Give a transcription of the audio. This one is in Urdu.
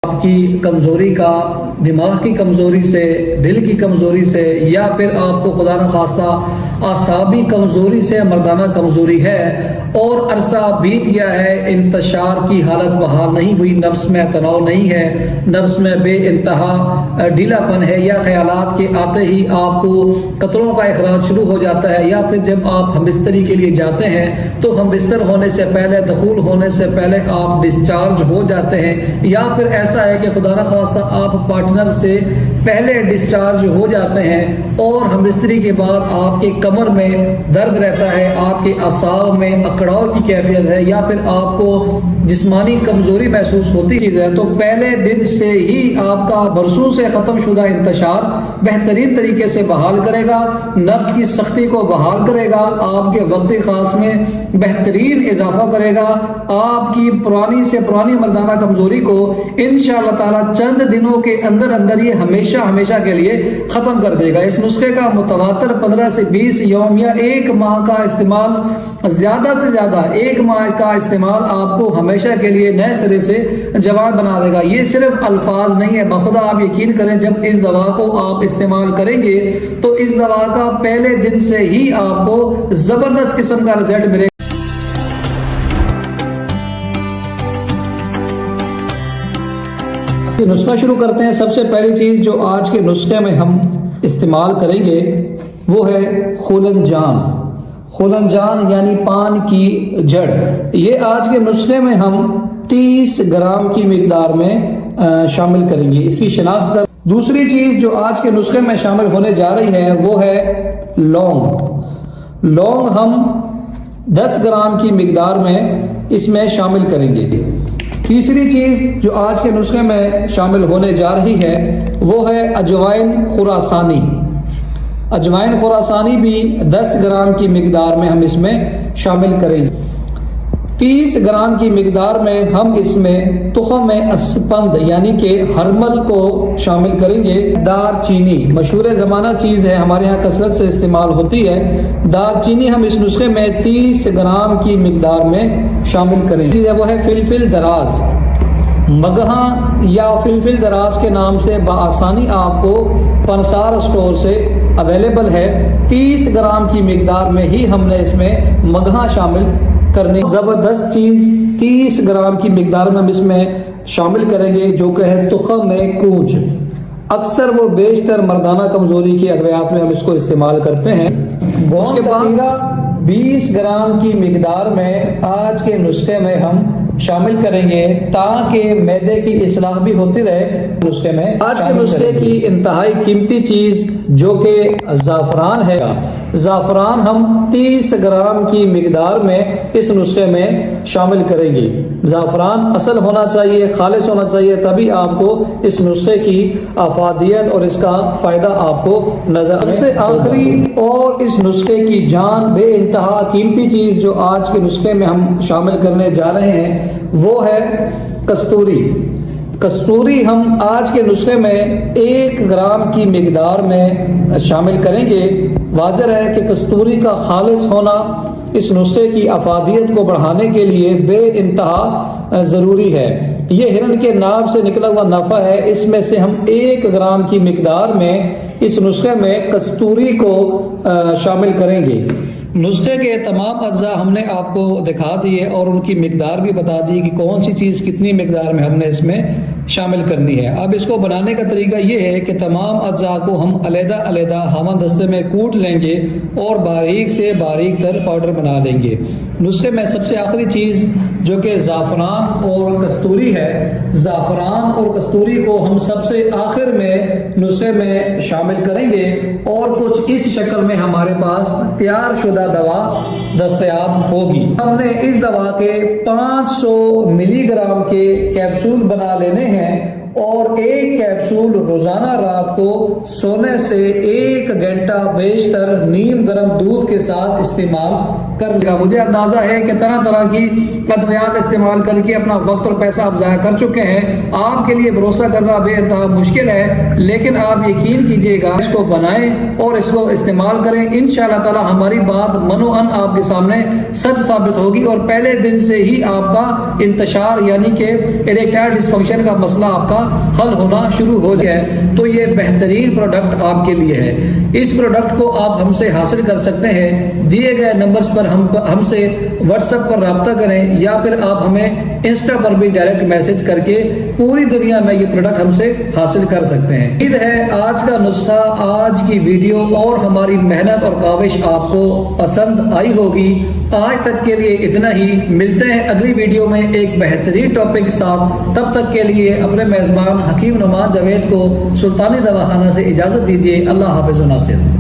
آپ کی کمزوری کا، دماغ کی کمزوری سے، دل کی کمزوری سے، یا پھر آپ کو خدا نخواستہ اعصابی کمزوری سے، مردانہ کمزوری ہے اور عرصہ بیت گیا ہے، انتشار کی حالت بحال نہیں ہوئی، نفس میں تناؤ نہیں ہے، نفس میں بے انتہا ڈھیلا پن ہے، یا خیالات کے آتے ہی آپ کو قطروں کا اخراج شروع ہو جاتا ہے، یا پھر جب آپ ہم بستری کے لیے جاتے ہیں تو ہم بستر ہونے سے پہلے، دخول ہونے سے پہلے آپ ڈسچارج ہو جاتے ہیں، یا پھر ایسا ہے کہ خدا نخواستہ آپ پارٹنر سے پہلے ڈسچارج ہو جاتے ہیں اور ہم بستری کے بعد آپ کے کمر میں درد رہتا ہے، آپ کے اعصاب میں اکڑاؤ کی کیفیت ہے، یا پھر آپ کو جسمانی کمزوری محسوس ہوتی ہے، تو پہلے دن سے ہی آپ کا برسوں سے ختم شدہ انتشار بہترین طریقے سے بحال کرے گا، نفس کی سختی کو بحال کرے گا، آپ کے وقت خاص میں بہترین اضافہ کرے گا، آپ کی پرانی سے پرانی مردانہ کمزوری کو انشاءاللہ تعالی چند دنوں کے اندر اندر یہ ہمیشہ کے لیے ختم کر دے گا۔ اس نسخے کا متواتر 15 سے 20 یوم یا ایک ماہ کا استعمال، زیادہ سے زیادہ ایک ماہ کا استعمال آپ کو ہمیشہ کے لیے نئے سرے سے جوان بنا دے گا۔ یہ صرف الفاظ نہیں ہے، بخدا آپ یقین کریں جب اس دوا کو آپ استعمال کریں گے تو اس دوا کا پہلے دن سے ہی آپ کو زبردست قسم کا رزلٹ ملے گا۔ نسخہ شروع کرتے ہیں۔ سب سے پہلی چیز جو آج کے نسخے میں ہم استعمال کریں گے وہ ہے خولنجان۔ خولنجان یعنی پان کی جڑ، یہ آج کے نسخے میں ہم 30 گرام کی مقدار میں شامل کریں گے، اس کی شناخت کر۔ دوسری چیز جو آج کے نسخے میں شامل ہونے جا رہی ہے وہ ہے لونگ۔ لونگ ہم 10 گرام کی مقدار میں اس میں شامل کریں گے۔ تیسری چیز جو آج کے نسخے میں شامل ہونے جا رہی ہے وہ ہے اجوائن خراسانی۔ اجوائن خراسانی بھی 10 گرام کی مقدار میں ہم اس میں شامل کریں گے۔ 30 گرام کی مقدار میں ہم اس میں تخم اسپند یعنی کہ ہرمل کو شامل کریں گے۔ دار چینی مشہور زمانہ چیز ہے، ہمارے ہاں کثرت سے استعمال ہوتی ہے۔ دار چینی ہم اس نسخے میں 30 گرام کی مقدار میں شامل کریں گے۔ وہ ہے فلفل دراز۔ مگہاں یا فلفل دراز کے نام سے بآسانی آپ کو پنسار اسٹور سے اویلیبل ہے۔ 30 گرام کی مقدار میں ہی ہم نے اس میں مگہاں شامل کرنے۔ زبردست چیز 30 گرام کی مقدار میں ہم اس میں شامل کریں گے جو کہ ہے تخم کونج۔ اکثر وہ بیشتر مردانہ کمزوری کی ادویات میں ہم اس کو استعمال کرتے ہیں۔ اس کے بعد 20 گرام کی مقدار میں آج کے نسخے میں ہم شامل کریں گے تاکہ معدے کی اصلاح بھی ہوتی رہے۔ نسخے میں آج کے نسخے کی انتہائی قیمتی چیز جو کہ زعفران ہے، زعفران ہم 30 گرام کی مقدار میں اس نسخے میں شامل کریں گے۔ زعفران اصل ہونا چاہیے، خالص ہونا چاہیے، تبھی آپ کو اس نسخے کی افادیت اور اس کا فائدہ آپ کو نظر آئے۔ سب سے آخری اور اس نسخے کی جان بے انتہا قیمتی چیز جو آج کے نسخے میں ہم شامل کرنے جا رہے ہیں وہ ہے کستوری۔ کستوری ہم آج کے نسخے میں 1 گرام کی مقدار میں شامل کریں گے۔ واضح ہے کہ کستوری کا خالص ہونا اس نسخے کی افادیت کو بڑھانے کے لیے بے انتہا ضروری ہے۔ یہ ہرن کے ناف سے نکلا ہوا نفع ہے، اس میں سے ہم 1 گرام کی مقدار میں اس نسخے میں کستوری کو شامل کریں گے۔ نسخے کے تمام اجزاء ہم نے آپ کو دکھا دیے اور ان کی مقدار بھی بتا دی کہ کون سی چیز کتنی مقدار میں ہم نے اس میں شامل کرنی ہے۔ اب اس کو بنانے کا طریقہ یہ ہے کہ تمام اجزاء کو ہم علیحدہ علیحدہ ہاون دستے میں کوٹ لیں گے اور باریک سے باریک تر پاؤڈر بنا لیں گے۔ نسخے میں سب سے آخری چیز جو کہ زعفران اور کستوری ہے، زعفران اور کستوری کو ہم سب سے آخر میں نسخے میں شامل کریں گے اور کچھ اس شکل میں ہمارے پاس تیار شدہ دوا دستیاب ہوگی۔ ہم نے اس دوا کے 500 ملی گرام کے کیپسول بنا لینے ہیں اور ایک کیپسول روزانہ رات کو سونے سے 1 گھنٹہ بیشتر نیم گرم دودھ کے ساتھ استعمال کر لے گا۔ مجھے اندازہ ہے کہ طرح طرح کی ادویات استعمال کر کے اپنا وقت اور پیسہ آپ ضائع کر چکے ہیں۔ آپ کے لیے بھروسہ کرنا بے انتہا مشکل ہے، لیکن آپ یقین کیجئے گا، اس کو بنائیں اور اس کو استعمال کریں، انشاءاللہ تعالی ہماری بات منوعاً آپ کے سامنے سچ ثابت ہوگی اور پہلے دن سے ہی آپ کا انتشار یعنی کہ اریکٹائل ڈسفنکشن کا مسئلہ آپ کا حل ہونا شروع ہو جائے۔ تو یہ بہترین پروڈکٹ آپ کے لیے ہے۔ اس پروڈکٹ کو آپ ہم سے حاصل کر سکتے ہیں، دیے گئے نمبرز پر ہم سے واٹس ایپ پر رابطہ کریں یا پھر آپ ہمیں انسٹا پر بھی ڈائریکٹ میسج کر کے پوری دنیا میں یہ پروڈکٹ ہم سے حاصل کر سکتے ہیں۔ امید ہے آج کا نسخہ، آج کی ویڈیو اور ہماری محنت اور کاوش آپ کو پسند آئی ہوگی۔ آج تک کے لیے اتنا ہی، ملتے ہیں اگلی ویڈیو میں ایک بہترین ٹاپک ساتھ۔ تب تک کے لیے اپنے میزبان حکیم نعمان جاوید کو سلطانی دواخانہ سے اجازت دیجیے۔ اللہ حافظ و ناصر۔